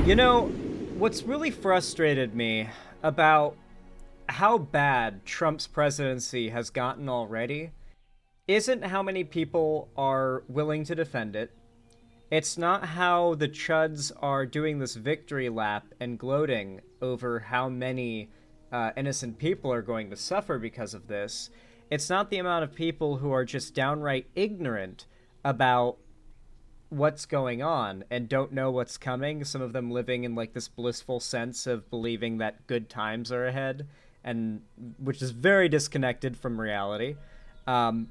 You know, what's really frustrated me about how bad Trump's presidency has gotten already isn't how many people are willing to defend it. It's not how the chuds are doing this victory lap and gloating over how many innocent people are going to suffer because of this. It's not the amount of people who are just downright ignorant about what's going on and don't know what's coming. Some of them living in like this blissful sense of believing that good times are ahead, and which is very disconnected from reality. Um,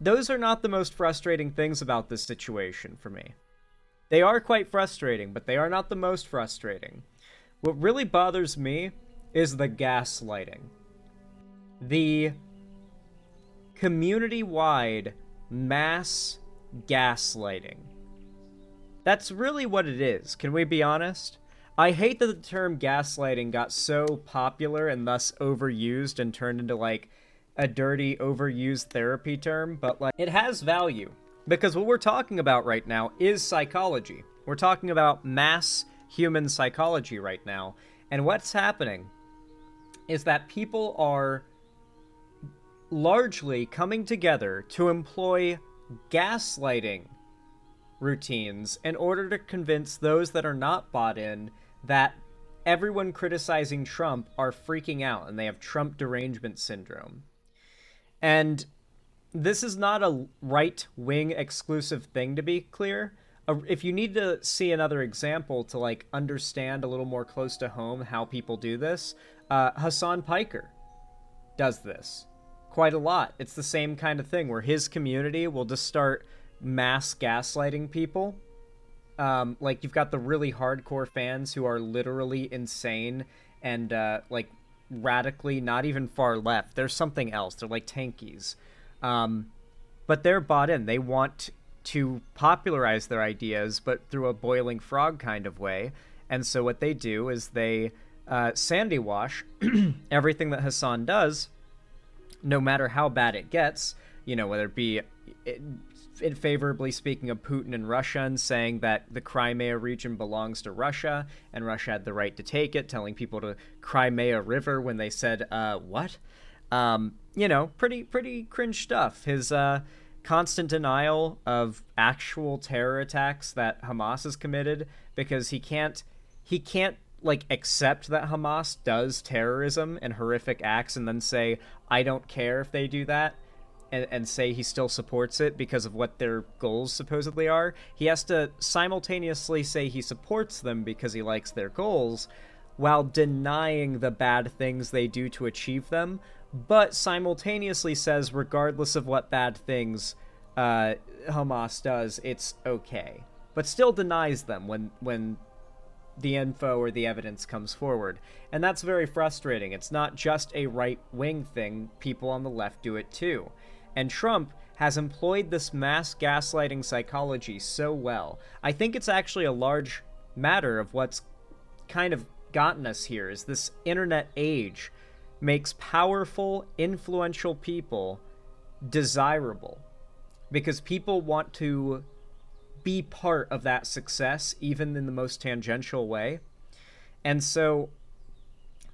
those are not the most frustrating things about this situation for me. They are quite frustrating, but they are not the most frustrating. What really bothers me is the gaslighting. The community wide mass gaslighting. That's really what it is. Can we be honest? I hate that the term gaslighting got so popular and thus overused and turned into like a dirty, overused therapy term, but like it has value. Because what we're talking about right now is psychology. We're talking about mass human psychology right now. And what's happening is that people are largely coming together to employ gaslighting routines in order to convince those that are not bought in that everyone criticizing Trump are freaking out and they have Trump derangement syndrome. And this is not a right-wing exclusive thing, to be clear. If you need to see another example to like understand a little more close to home how people do this, Hasan Piker does this quite a lot. It's the same kind of thing where his community will just start mass gaslighting people. Like you've got the really hardcore fans who are literally insane and like radically not even far left. They're something else. They're like tankies. But they're bought in. They want to popularize their ideas, but through a boiling frog kind of way. And so what they do is they sandy wash everything that Hasan does, no matter how bad it gets, you know, whether it be favorably speaking of Putin and Russia and saying that the Crimea region belongs to Russia and Russia had the right to take it, telling people to Crimea River when they said, what? You know, pretty cringe stuff. His constant denial of actual terror attacks that Hamas has committed because he can't like accept that Hamas does terrorism and horrific acts and then say, I don't care if they do that, and say he still supports it because of what their goals supposedly are. He has to simultaneously say he supports them because he likes their goals while denying the bad things they do to achieve them, but simultaneously says regardless of what bad things Hamas does, it's okay. But still denies them when the info or the evidence comes forward. And that's very frustrating. It's not just a right-wing thing. People on the left do it too. And Trump has employed this mass gaslighting psychology so well. I think it's actually a large matter of what's kind of gotten us here is this internet age makes powerful, influential people desirable because people want to be part of that success, even in the most tangential way. And so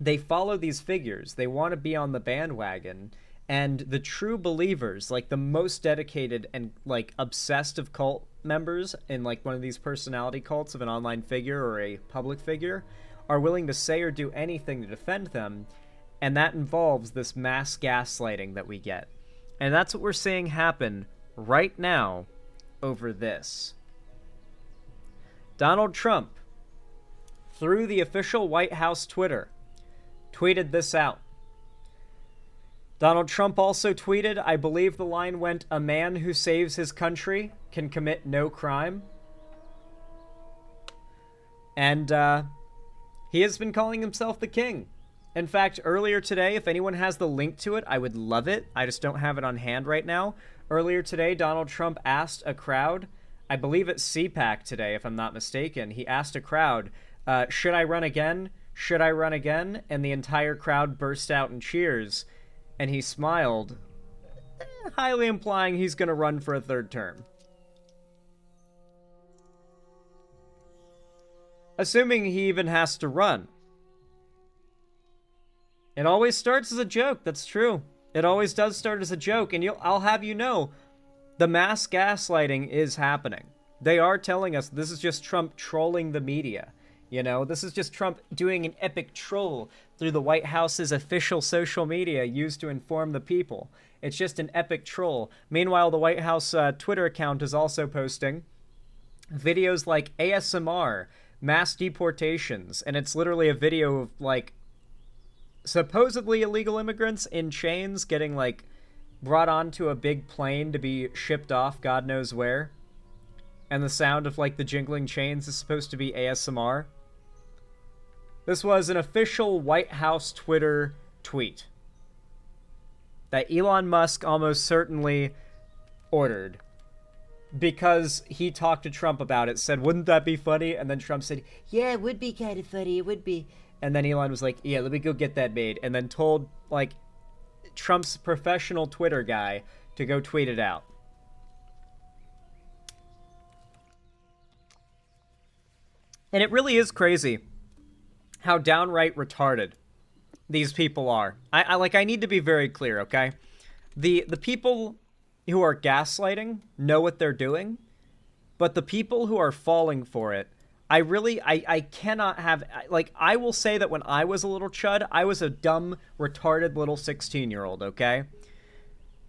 they follow these figures. They want to be on the bandwagon. And the true believers, like the most dedicated and like obsessed of cult members in like one of these personality cults of an online figure or a public figure, are willing to say or do anything to defend them. And that involves this mass gaslighting that we get. And that's what we're seeing happen right now over this. Donald Trump, through the official White House Twitter, tweeted this out. Donald Trump also tweeted, I believe the line went, a man who saves his country can commit no crime. And he has been calling himself the king. In fact, earlier today, if anyone has the link to it, I would love it. I just don't have it on hand right now. Earlier today, Donald Trump asked a crowd, I believe it's CPAC today, if I'm not mistaken. He asked a crowd, should I run again? Should I run again? And the entire crowd burst out in cheers. And he smiled, highly implying he's going to run for a third term. Assuming he even has to run. It always starts as a joke, that's true. It always does start as a joke, and I'll have you know, the mass gaslighting is happening. They are telling us this is just Trump trolling the media. You know, this is just Trump doing an epic troll through the White House's official social media used to inform the people. It's just an epic troll. Meanwhile, the White House Twitter account is also posting videos like ASMR, mass deportations, and it's literally a video of, like, supposedly illegal immigrants in chains getting, like, brought onto a big plane to be shipped off God knows where. And the sound of, like, the jingling chains is supposed to be ASMR. This was an official White House Twitter tweet that Elon Musk almost certainly ordered because he talked to Trump about it, said, wouldn't that be funny? And then Trump said, yeah, it would be kind of funny, it would be. And then Elon was like, yeah, let me go get that made. And then told, like, Trump's professional Twitter guy to go tweet it out. And it really is crazy how downright retarded these people are. I need to be very clear, okay? The people who are gaslighting know what they're doing, but the people who are falling for it, I cannot have, like, I will say that when I was a little chud, I was a dumb, retarded little 16-year-old, okay?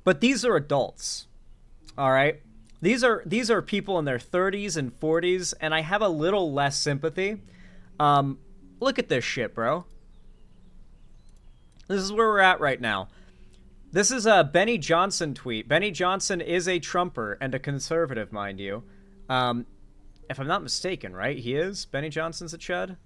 But these are adults, all right? These are people in their 30s and 40s, and I have a little less sympathy. Look at this shit, bro. This is where we're at right now. This is a Benny Johnson tweet. Benny Johnson is a Trumper and a conservative, mind you. If I'm not mistaken, right? He is? Benny Johnson's a chud?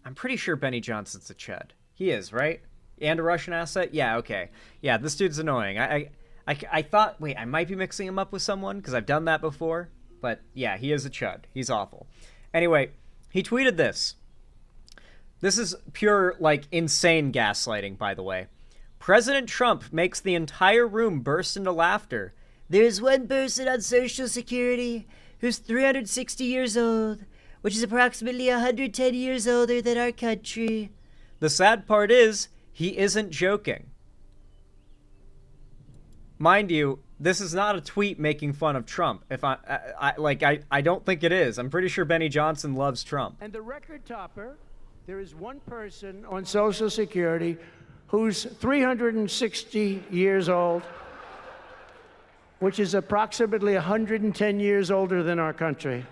I'm pretty sure Benny Johnson's a chud. He is, right? And a Russian asset? Yeah, okay. Yeah, this dude's annoying. I thought, wait, I might be mixing him up with someone because I've done that before. But yeah, he is a chud. He's awful. Anyway, he tweeted this. This is pure, like, insane gaslighting, by the way. President Trump makes the entire room burst into laughter. There's one person on Social Security who's 360 years old, which is approximately 110 years older than our country. The sad part is, he isn't joking. Mind you, this is not a tweet making fun of Trump. If I don't think it is. I'm pretty sure Benny Johnson loves Trump. And the record topper, there is one person on Social Security who's 360 years old, which is approximately 110 years older than our country.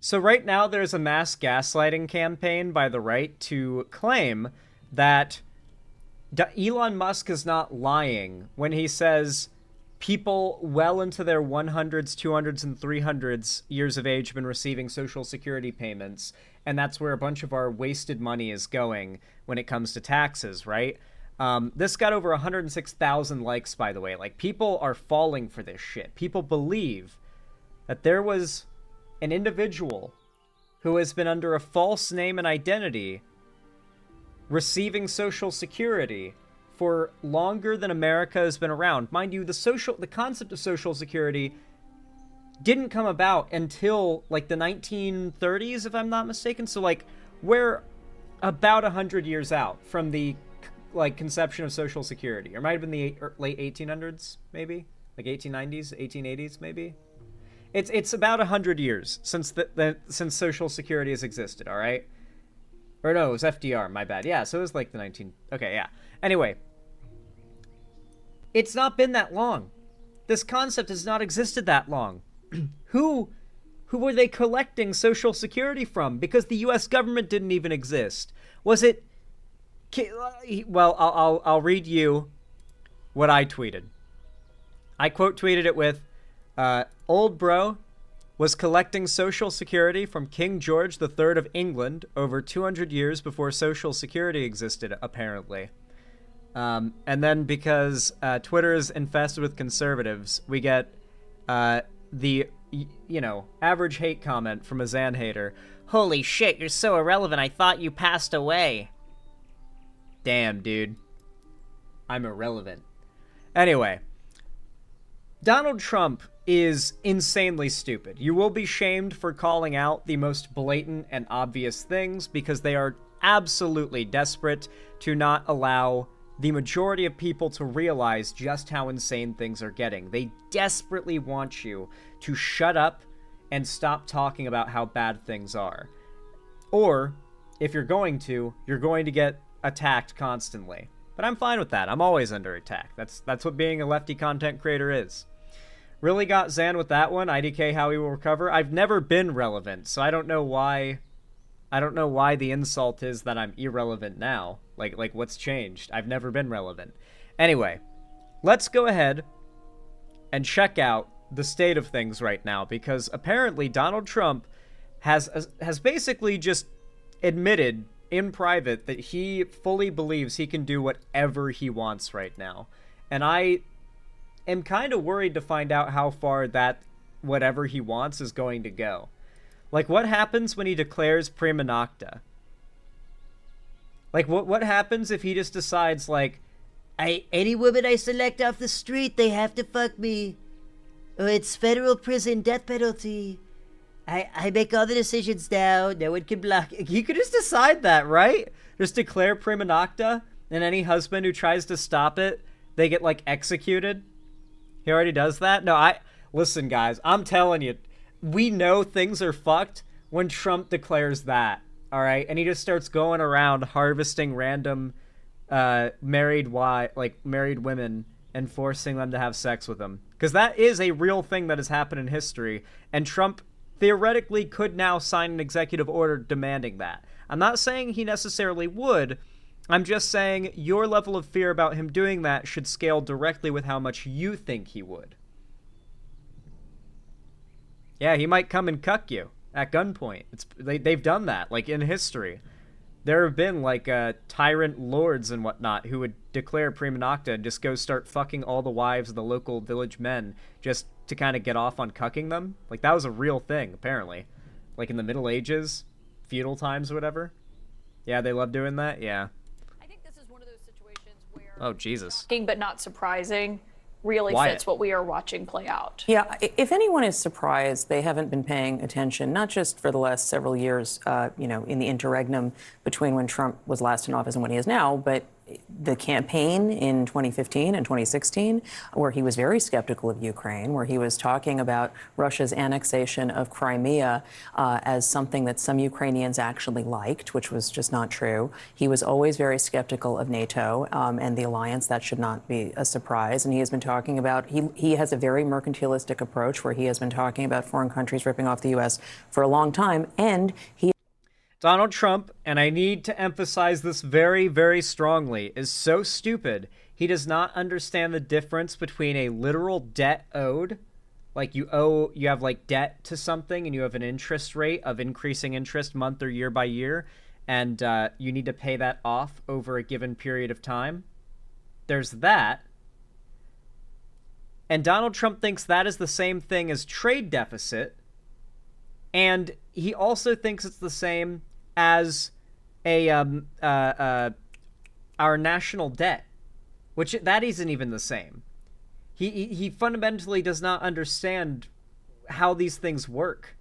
So right now there's a mass gaslighting campaign by the right to claim that Elon Musk is not lying when he says people well into their 100s, 200s, and 300s years of age have been receiving Social Security payments, and that's where a bunch of our wasted money is going when it comes to taxes, right? This got over 106,000 likes, by the way. Like, people are falling for this shit. People believe that there was an individual who has been under a false name and identity receiving Social Security for longer than America has been around. Mind you, the concept of Social Security didn't come about until, like, the 1930s, if I'm not mistaken. So, like, we're about 100 years out from the, like, conception of Social Security. Or it might have been the late 1800s, maybe? Like 1890s, 1880s, maybe? It's about 100 years since since Social Security has existed, all right? Or no, it was FDR, my bad. Yeah, so it was like the Okay, yeah. Anyway, it's not been that long. This concept has not existed that long. Who were they collecting Social Security from? Because the U.S. government didn't even exist. Was it... Well, I'll read you what I tweeted. I quote tweeted it with, old bro was collecting Social Security from King George III of England over 200 years before Social Security existed, apparently. And then because Twitter is infested with conservatives, we get the, average hate comment from a Zan hater. Holy shit, you're so irrelevant, I thought you passed away. Damn, dude. I'm irrelevant. Anyway, Donald Trump is insanely stupid. You will be shamed for calling out the most blatant and obvious things because they are absolutely desperate to not allow the majority of people to realize just how insane things are getting. They desperately want you to shut up and stop talking about how bad things are. Or, if you're going to get attacked constantly. But I'm fine with that. I'm always under attack. That's what being a lefty content creator is. Really got Zan with that one. IDK, how he will recover. I've never been relevant, so I don't know why the insult is that I'm irrelevant now. Like what's changed? I've never been relevant. Anyway, let's go ahead and check out the state of things right now, because apparently Donald Trump has basically just admitted in private that he fully believes he can do whatever he wants right now. And I am kind of worried to find out how far that whatever he wants is going to go. Like, what happens when he declares prima nocta? Like, what happens if he just decides, like, any woman I select off the street, they have to fuck me. Or it's federal prison, death penalty. I make all the decisions now. No one can block it. He could just decide that, right? Just declare prima nocta, and any husband who tries to stop it, they get, like, executed. He already does that? No, listen, guys, I'm telling you, we know things are fucked when Trump declares that, all right? And he just starts going around harvesting random married women and forcing them to have sex with him. Because that is a real thing that has happened in history, and Trump theoretically could now sign an executive order demanding that. I'm not saying he necessarily would. I'm just saying your level of fear about him doing that should scale directly with how much you think he would. Yeah, he might come and cuck you at gunpoint. They've done that, like, in history. There have been, like, tyrant lords and whatnot who would declare prima nocta and just go start fucking all the wives of the local village men just to kind of get off on cucking them. Like, that was a real thing, apparently. Like, in the Middle Ages, feudal times or whatever. Yeah, they love doing that? Yeah. I think this is one of those situations where... Oh, Jesus. Shocking but not surprising really Wyatt. fits what we are watching play out. Yeah, if anyone is surprised, they haven't been paying attention, not just for the last several years, in the interregnum between when Trump was last in office and when he is now, but the campaign in 2015 and 2016, where he was very skeptical of Ukraine, where he was talking about Russia's annexation of Crimea as something that some Ukrainians actually liked, which was just not true. He was always very skeptical of NATO and the alliance. That should not be a surprise. And he has been talking about, he has a very mercantilistic approach where he has been talking about foreign countries ripping off the U.S. for a long time. And he Donald Trump, and I need to emphasize this very, very strongly, is so stupid. He does not understand the difference between a literal debt owed, like you have like debt to something and you have an interest rate of increasing interest month or year by year, and you need to pay that off over a given period of time. There's that. And Donald Trump thinks that is the same thing as trade deficit. And he also thinks it's the same as our national debt, which that isn't even the same. He fundamentally does not understand how these things work.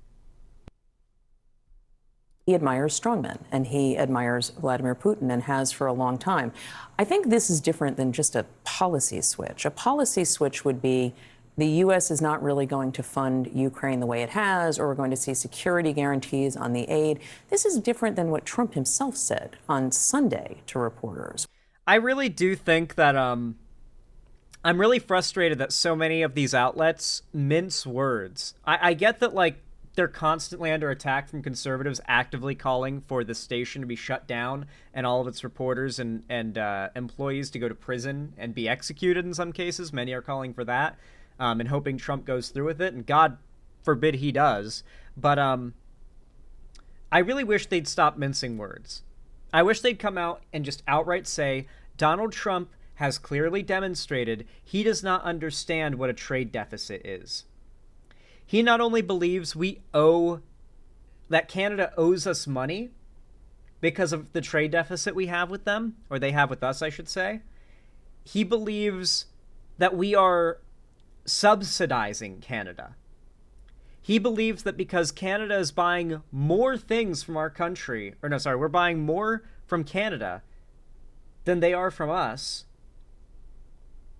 He admires strongmen, and he admires Vladimir Putin and has for a long time. I think this is different than just a policy switch. A policy switch would be the U.S. is not really going to fund Ukraine the way it has, or we're going to see security guarantees on the aid. This is different than what Trump himself said on Sunday to reporters. I really do think that I'm really frustrated that so many of these outlets mince words. I get that, like, they're constantly under attack from conservatives actively calling for the station to be shut down and all of its reporters and employees to go to prison and be executed in some cases. Many are calling for that. And hoping Trump goes through with it, and God forbid he does. But I really wish they'd stop mincing words. I wish they'd come out and just outright say, Donald Trump has clearly demonstrated he does not understand what a trade deficit is. He not only believes that Canada owes us money because of the trade deficit we have with them, or they have with us, I should say. He believes that we are subsidizing Canada. He believes that because Canada is buying more things from our country, or no, sorry, we're buying more from Canada than they are from us.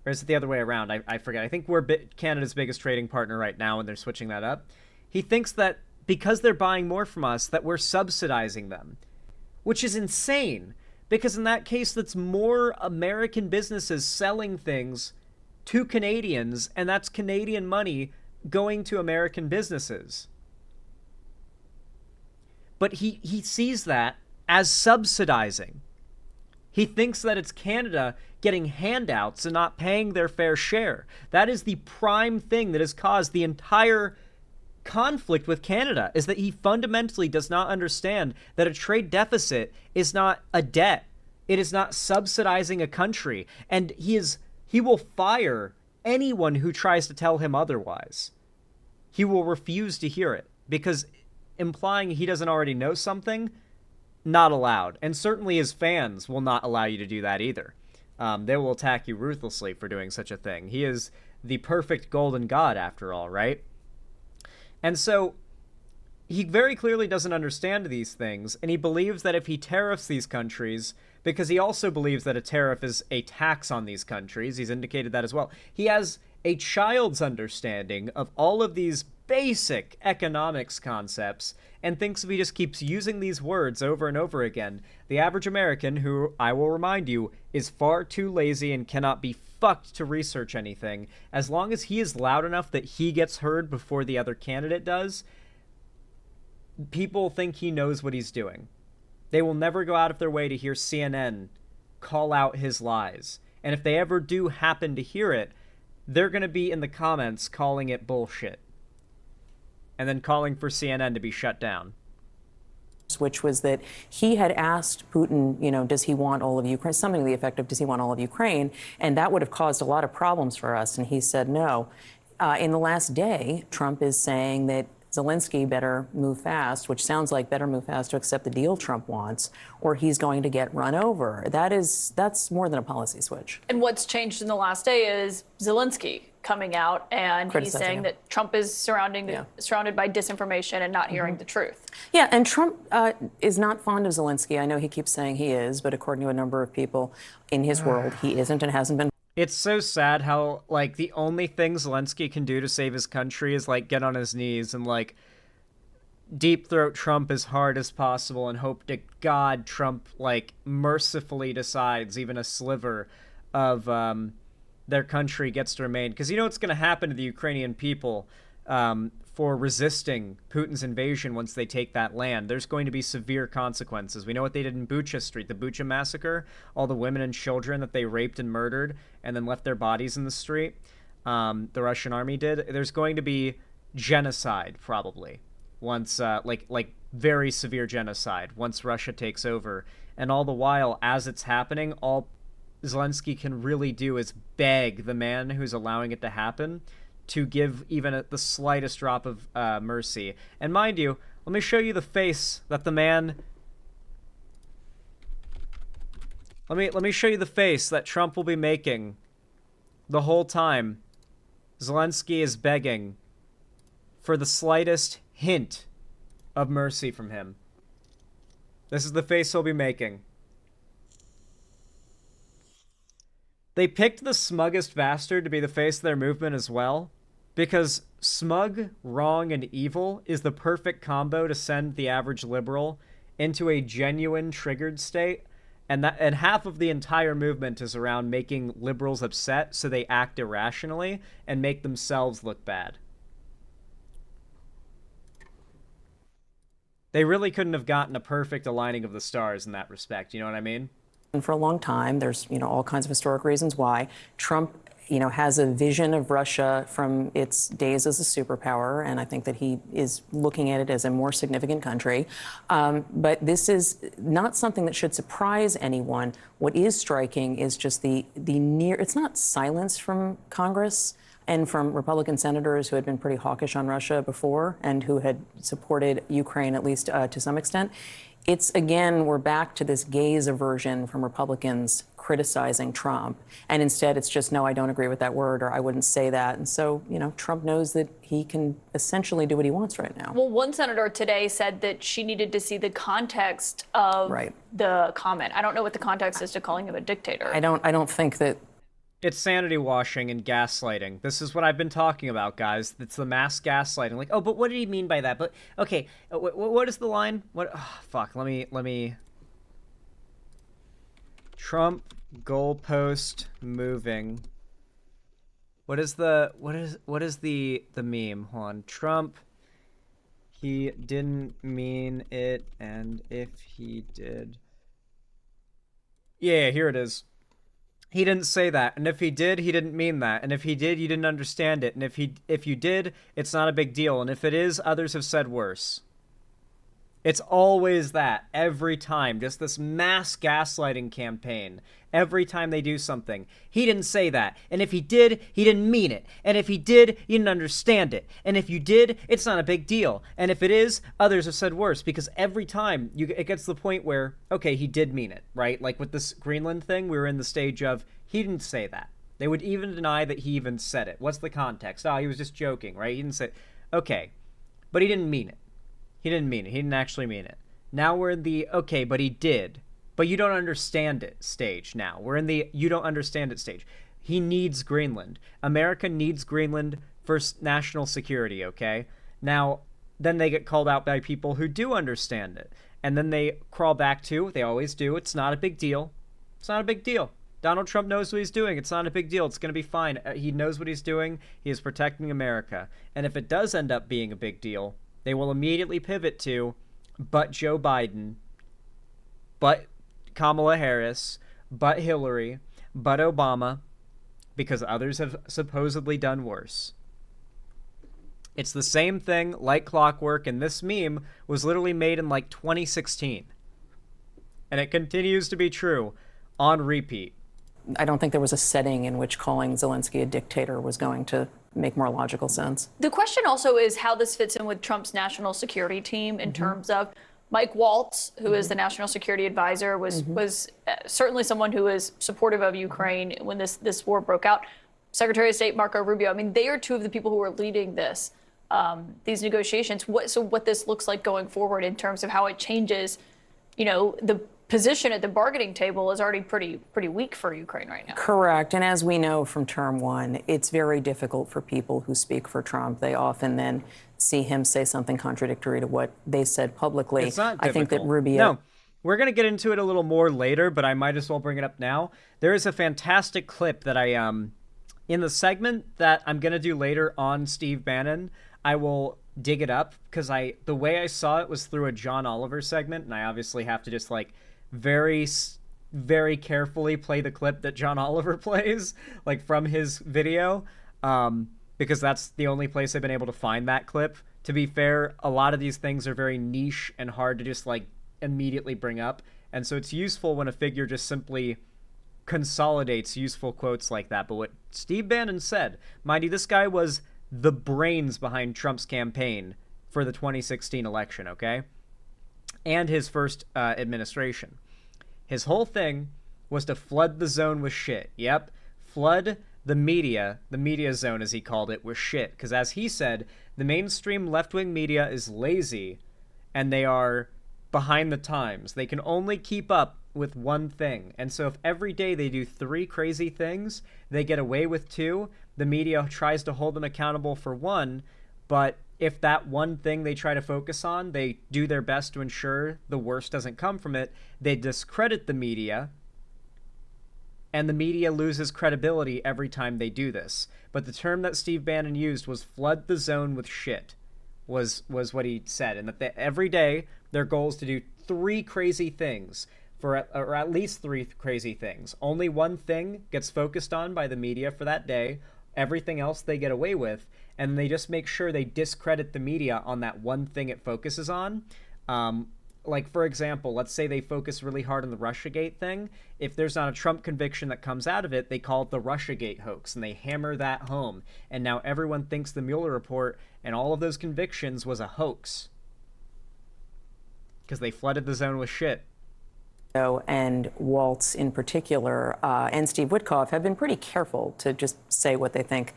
Or is it the other way around? I forget. I think we're Canada's biggest trading partner right now, and they're switching that up. He thinks that because they're buying more from us, that we're subsidizing them, which is insane, because in that case, that's more American businesses selling things to Canadians, and that's Canadian money going to American businesses. But he sees that as subsidizing. He thinks that it's Canada getting handouts and not paying their fair share. That is the prime thing that has caused the entire conflict with Canada, is that he fundamentally does not understand that a trade deficit is not a debt. It is not subsidizing a country. And he will fire anyone who tries to tell him otherwise. He will refuse to hear it, because implying he doesn't already know something, not allowed. And certainly his fans will not allow you to do that either. They will attack you ruthlessly for doing such a thing. He is the perfect golden god, after all, right? And so he very clearly doesn't understand these things, and he believes that if he tariffs these countries, because he also believes that a tariff is a tax on these countries, he's indicated that as well. He has a child's understanding of all of these basic economics concepts, and thinks if he just keeps using these words over and over again, the average American, who, I will remind you, is far too lazy and cannot be fucked to research anything, as long as he is loud enough that he gets heard before the other candidate does, people think he knows what he's doing. They will never go out of their way to hear CNN call out his lies. And if they ever do happen to hear it, they're going to be in the comments calling it bullshit. And then calling for CNN to be shut down. Which was that he had asked Putin, does he want all of Ukraine? Something to the effect of, does he want all of Ukraine? And that would have caused a lot of problems for us. And he said no. In the last day, Trump is saying that Zelensky better move fast, which sounds like better move fast to accept the deal Trump wants, or he's going to get run over. That's more than a policy switch. And what's changed in the last day is Zelensky coming out, and he's saying that Trump is surrounded by disinformation and not hearing the truth. Yeah, and Trump is not fond of Zelensky. I know he keeps saying he is, but according to a number of people in his world, he isn't and hasn't been. It's so sad how, the only thing Zelensky can do to save his country is, get on his knees and, deep throat Trump as hard as possible and hope to God Trump, mercifully decides even a sliver of their country gets to remain. Because you know what's going to happen to the Ukrainian people for resisting Putin's invasion once they take that land. There's going to be severe consequences. We know what they did in Bucha Street, the Bucha massacre, all the women and children that they raped and murdered and then left their bodies in the street. The Russian army did. There's going to be genocide, probably, once, very severe genocide, once Russia takes over. And all the while, as it's happening, all Zelensky can really do is beg the man who's allowing it to happen to give even the slightest drop of mercy. And mind you, let me show you the face that the man... Let me show you the face that Trump will be making the whole time Zelensky is begging for the slightest hint of mercy from him. This is the face he'll be making. They picked the smuggest bastard to be the face of their movement as well, because smug, wrong, and evil is the perfect combo to send the average liberal into a genuine triggered state, and half of the entire movement is around making liberals upset so they act irrationally and make themselves look bad. They really couldn't have gotten a perfect aligning of the stars in that respect, you know what I mean? For a long time, there's all kinds of historic reasons why Trump has a vision of Russia from its days as a superpower, and I think that he is looking at it as a more significant country. But this is not something that should surprise anyone. What is striking is just the near, it's not silence from Congress. and from Republican senators who had been pretty hawkish on Russia before and who had supported Ukraine, at least to some extent. It's, again, we're back to this gaze aversion from Republicans criticizing Trump. And instead, it's just, no, I don't agree with that word, or I wouldn't say that. And so, Trump knows that he can essentially do what he wants right now. Well, one senator today said that she needed to see the context of the comment. I don't know what the context is to calling him a dictator. I don't think that. It's sanity washing and gaslighting. This is what I've been talking about, guys. It's the mass gaslighting. Like, oh, but what did he mean by that? But okay, what is the line? What? Oh, fuck. Let me. Trump goalpost moving. What is the meme? Hold on. Trump. He didn't mean it, and if he did. Yeah, here it is. He didn't say that, and if he did, he didn't mean that, and if he did, you didn't understand it, and if you did, it's not a big deal, and if it is, others have said worse. It's always that, every time, just this mass gaslighting campaign, every time they do something. He didn't say that, and if he did, he didn't mean it, and if he did, you didn't understand it, and if you did, it's not a big deal, and if it is, others have said worse, because every time it gets to the point where, okay, he did mean it, right? Like with this Greenland thing, we were in the stage of, he didn't say that. They would even deny that he even said it. What's the context? Oh, he was just joking, right? He didn't say, okay, but he didn't mean it. He didn't mean it. He didn't actually mean it. Now we're in the, okay, but he did. But you don't understand it stage now. We're in the, you don't understand it stage. He needs Greenland. America needs Greenland for national security, okay? Now, then they get called out by people who do understand it. And then they crawl back to, they always do, it's not a big deal. It's not a big deal. Donald Trump knows what he's doing. It's not a big deal. It's going to be fine. He knows what he's doing. He is protecting America. And if it does end up being a big deal, they will immediately pivot to, but Joe Biden, but Kamala Harris, but Hillary, but Obama, because others have supposedly done worse. It's the same thing like clockwork, and this meme was literally made in like 2016. And it continues to be true on repeat. I don't think there was a setting in which calling Zelensky a dictator was going to make more logical sense. The question also is how this fits in with Trump's national security team in terms of Mike Waltz, who is the national security advisor, was certainly someone who is supportive of Ukraine when this war broke out. Secretary of State Marco Rubio, I mean, they are two of the people who are leading these negotiations. What this looks like going forward in terms of how it changes, the position at the bargaining table is already pretty weak for Ukraine right now. Correct. And as we know from term one, it's very difficult for people who speak for Trump. They often then see him say something contradictory to what they said publicly. It's not difficult. I think that Rubio... No, we're going to get into it a little more later, but I might as well bring it up now. There is a fantastic clip that I, in the segment that I'm going to do later on Steve Bannon, I will dig it up because the way I saw it was through a John Oliver segment, and I obviously have to just very, very carefully play the clip that John Oliver plays, from his video, because that's the only place I've been able to find that clip. To be fair, a lot of these things are very niche and hard to just, immediately bring up, and so it's useful when a figure just simply consolidates useful quotes like that. But what Steve Bannon said, mind you, this guy was the brains behind Trump's campaign for the 2016 election, okay? And his first administration. His whole thing was to flood the zone with shit. Yep, flood the media zone, as he called it, with shit. Because as he said, the mainstream left-wing media is lazy, and they are behind the times. They can only keep up with one thing. And so if every day they do 3 crazy things, they get away with 2, the media tries to hold them accountable for 1, but if that one thing they try to focus on, they do their best to ensure the worst doesn't come from it, they discredit the media, and the media loses credibility every time they do this. But the term that Steve Bannon used was flood the zone with shit, was what he said, and that every day their goal is to do 3 crazy things, or at least 3 crazy things. Only one thing gets focused on by the media for that day, everything else they get away with, and they just make sure they discredit the media on that one thing it focuses on. like, for example, let's say they focus really hard on the Russiagate thing. If there's not a Trump conviction that comes out of it, they call it the Russiagate hoax, and they hammer that home. And now everyone thinks the Mueller report and all of those convictions was a hoax. Because they flooded the zone with shit. And Waltz in particular, and Steve Witkoff have been pretty careful to just say what they think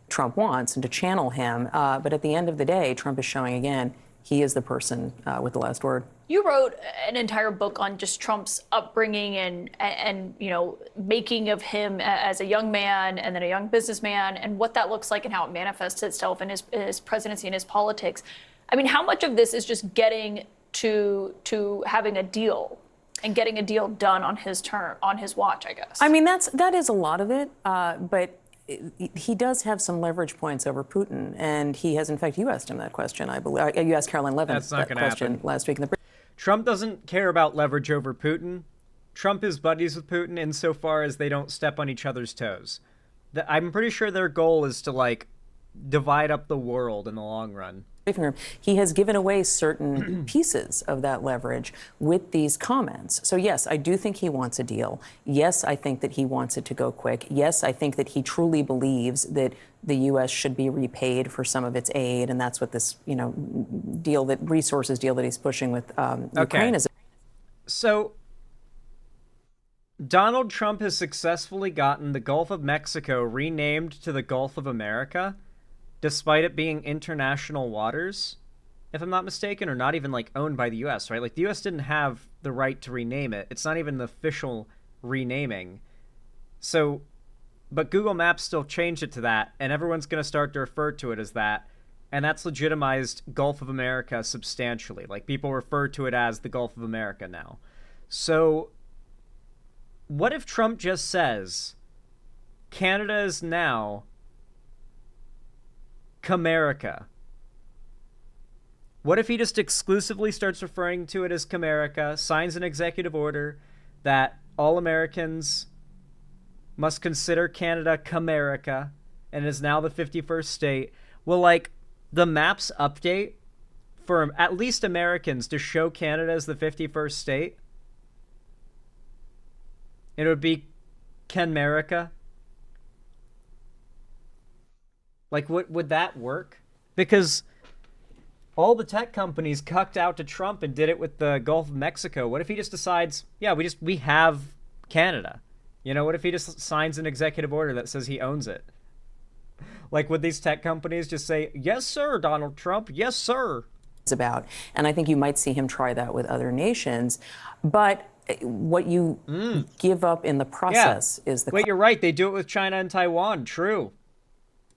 Trump wants and to channel him. But at the end of the day, Trump is showing again he is the person with the last word. You wrote an entire book on just Trump's upbringing and you know, making of him as a young man and then a young businessman, and what that looks like and how it manifests itself in his presidency and his politics. I mean, how much of this is just getting to having a deal and getting a deal done on his term, on his watch, I guess? I mean, that is a lot of it, but he does have some leverage points over Putin, and he has, in fact, you asked him that question, I believe. You asked Caroline Levin that question last week in the. Trump doesn't care about leverage over Putin. Trump is buddies with Putin insofar as they don't step on each other's toes. I'm pretty sure their goal is to, like, divide up the world in the long run. He has given away certain pieces of that leverage with these comments. So yes, I do think he wants a deal. Yes, I think that he wants it to go quick. Yes, I think that he truly believes that the U.S. should be repaid for some of its aid, and that's what this, you know, resources deal that he's pushing with Ukraine is. So Donald Trump has successfully gotten the Gulf of Mexico renamed to the Gulf of America, despite it being international waters, if I'm not mistaken, or not even, like, owned by the U.S., right? Like, the U.S. didn't have the right to rename it. It's not even the official renaming. So, but Google Maps still changed it to that, and everyone's going to start to refer to it as that, and that's legitimized Gulf of America substantially. Like, people refer to it as the Gulf of America now. So, what if Trump just says, Canada is now Comerica? What if he just exclusively starts referring to it as Comerica, signs an executive order that all Americans must consider Canada Comerica, and is now the 51st state? Will, like, the maps update for at least Americans to show Canada as the 51st state? It would be Canmerica. Like, would that work? Because all the tech companies cucked out to Trump and did it with the Gulf of Mexico. What if he just decides, yeah, we have Canada? You know, what if he just signs an executive order that says he owns it? Like, would these tech companies just say, yes, sir, Donald Trump, yes, sir? It's about. And I think you might see him try that with other nations. But what you give up in the process is the. Wait, you're right. They do it with China and Taiwan. True.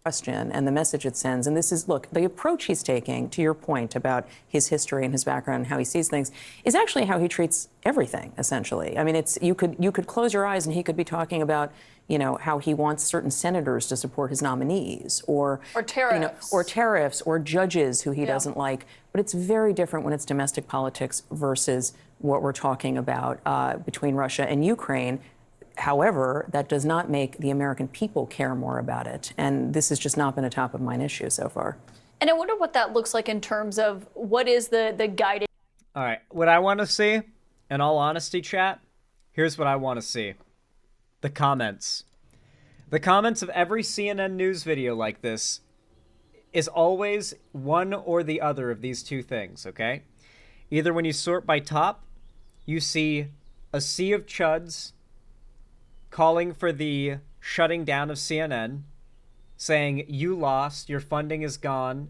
Question and the message it sends. And this is, look, the approach he's taking, to your point about his history and his background and how he sees things, is actually how he treats everything, essentially. I mean, it's you could close your eyes and he could be talking about, you know, how he wants certain senators to support his nominees, or tariffs, you know, or tariffs, or judges who he doesn't like. But it's very different when it's domestic politics versus what we're talking about between Russia and Ukraine. However, that does not make the American people care more about it. And this has just not been a top of mind issue so far. And I wonder what that looks like in terms of what is the guiding. All right. What I want to see, in all honesty, chat, here's what I want to see. The comments. The comments of every CNN news video like this is always one or the other of these two things, okay? Either when you sort by top, you see a sea of chuds calling for the shutting down of CNN, saying, you lost, your funding is gone,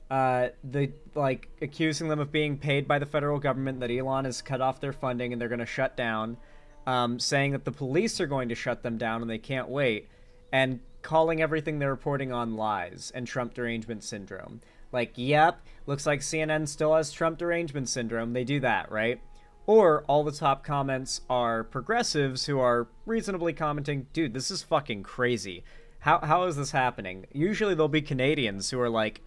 accusing them of being paid by the federal government, that Elon has cut off their funding and they're going to shut down, saying that the police are going to shut them down and they can't wait, and calling everything they're reporting on lies and Trump derangement syndrome. Like, yep, looks like CNN still has Trump derangement syndrome. They do that, right? Or all the top comments are progressives who are reasonably commenting, dude, this is fucking crazy. How is this happening? Usually there'll be Canadians who are like,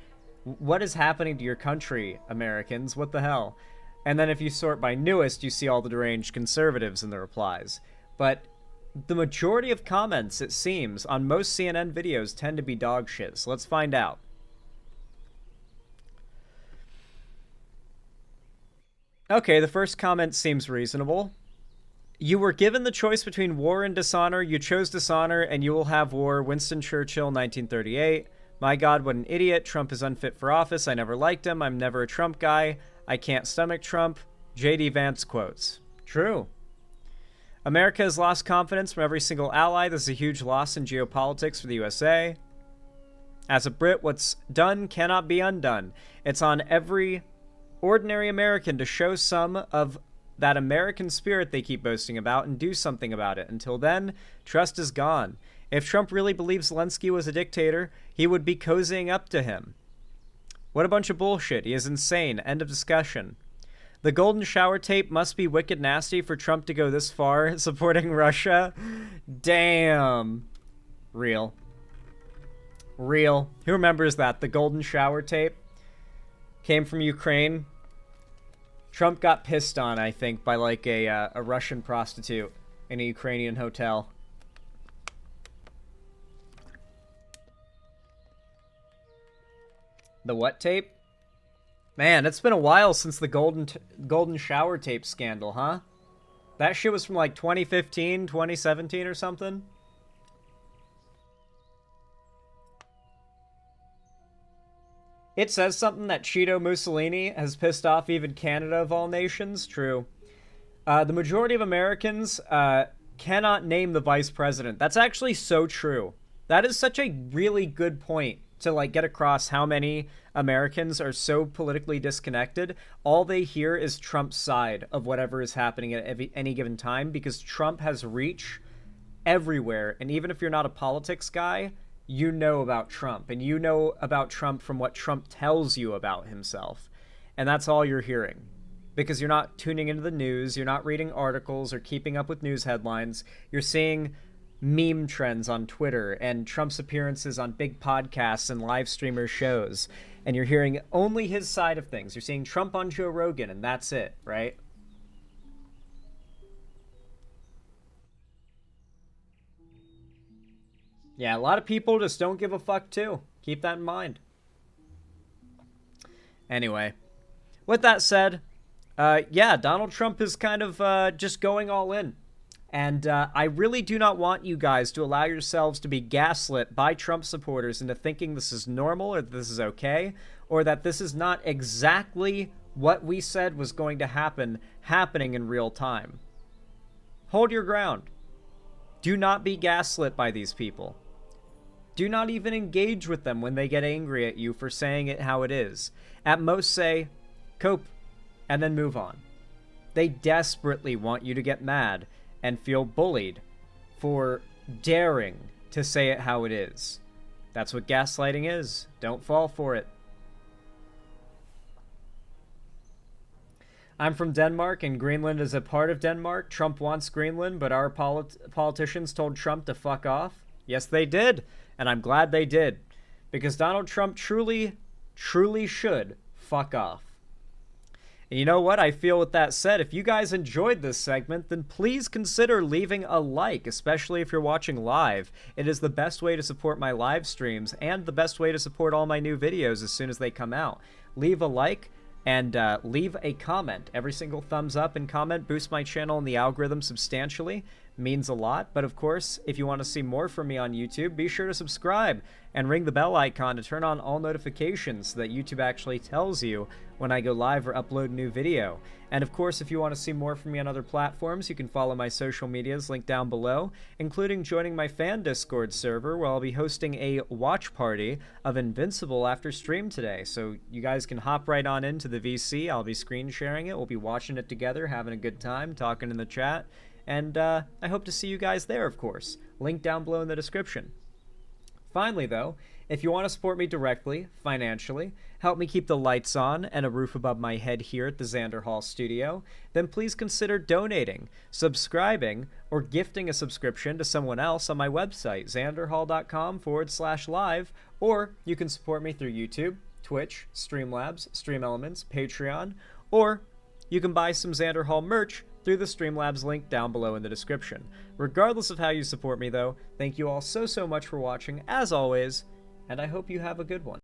what is happening to your country, Americans? What the hell? And then if you sort by newest, you see all the deranged conservatives in the replies. But the majority of comments, it seems, on most CNN videos tend to be dog shit. So let's find out. Okay, the first comment seems reasonable. You were given the choice between war and dishonor. You chose dishonor, and you will have war. Winston Churchill, 1938. My God, what an idiot. Trump is unfit for office. I never liked him. I'm never a Trump guy. I can't stomach Trump. J.D. Vance quotes. True. America has lost confidence from every single ally. This is a huge loss in geopolitics for the USA. As a Brit, what's done cannot be undone. It's on every ordinary American to show some of that American spirit they keep boasting about and do something about it. Until then, trust is gone. If Trump really believes Zelensky was a dictator, he would be cozying up to him. What a bunch of bullshit. He is insane. End of discussion. The golden shower tape must be wicked nasty for Trump to go this far supporting Russia. Damn. Real. Real. Who remembers that? The golden shower tape came from Ukraine. Trump got pissed on, I think, by like a Russian prostitute in a Ukrainian hotel. The what tape? Man, it's been a while since the golden shower tape scandal, huh? That shit was from like 2015, 2017 or something. It says something that Cheeto Mussolini has pissed off even Canada of all nations. True. The majority of Americans cannot name the vice president. That's actually so true. That is such a really good point to like get across how many Americans are so politically disconnected. All they hear is Trump's side of whatever is happening at any given time, because Trump has reach everywhere. And even if you're not a politics guy, you know about Trump, and you know about Trump from what Trump tells you about himself. And that's all you're hearing, because you're not tuning into the news, you're not reading articles or keeping up with news headlines. You're seeing meme trends on Twitter and Trump's appearances on big podcasts and live streamer shows, and you're hearing only his side of things. You're seeing Trump on Joe Rogan, and that's it, right? Yeah, a lot of people just don't give a fuck too. Keep that in mind. Anyway, with that said, yeah, Donald Trump is kind of just going all in. And I really do not want you guys to allow yourselves to be gaslit by Trump supporters into thinking this is normal or that this is okay, or that this is not exactly what we said was going to happen happening in real time. Hold your ground. Do not be gaslit by these people. Do not even engage with them when they get angry at you for saying it how it is. At most say, cope, and then move on. They desperately want you to get mad and feel bullied for daring to say it how it is. That's what gaslighting is. Don't fall for it. I'm from Denmark, and Greenland is a part of Denmark. Trump wants Greenland, but our politicians told Trump to fuck off. Yes, they did, and I'm glad they did, because Donald Trump truly, truly should fuck off. And you know what? I feel with that said, if you guys enjoyed this segment, then please consider leaving a like, especially if you're watching live. It is the best way to support my live streams and the best way to support all my new videos as soon as they come out. Leave a like and leave a comment. Every single thumbs up and comment boosts my channel and the algorithm substantially. Means a lot. But of course, if you want to see more from me on YouTube, be sure to subscribe and ring the bell icon to turn on all notifications so that YouTube actually tells you when I go live or upload a new video. And of course, if you want to see more from me on other platforms, you can follow my social medias linked down below, including joining my fan Discord server, where I'll be hosting a watch party of Invincible after stream today. So you guys can hop right on into the VC. I'll be screen sharing it. We'll be watching it together, having a good time, talking in the chat. And I hope to see you guys there, of course. Link down below in the description. Finally, though, if you want to support me directly, financially, help me keep the lights on and a roof above my head here at the Xander Hall studio, then please consider donating, subscribing, or gifting a subscription to someone else on my website, xanderhall.com/live, or you can support me through YouTube, Twitch, Streamlabs, Stream Elements, Patreon, or you can buy some Xander Hall merch through the Streamlabs link down below in the description. Regardless of how you support me, though, thank you all so much for watching, as always, and I hope you have a good one.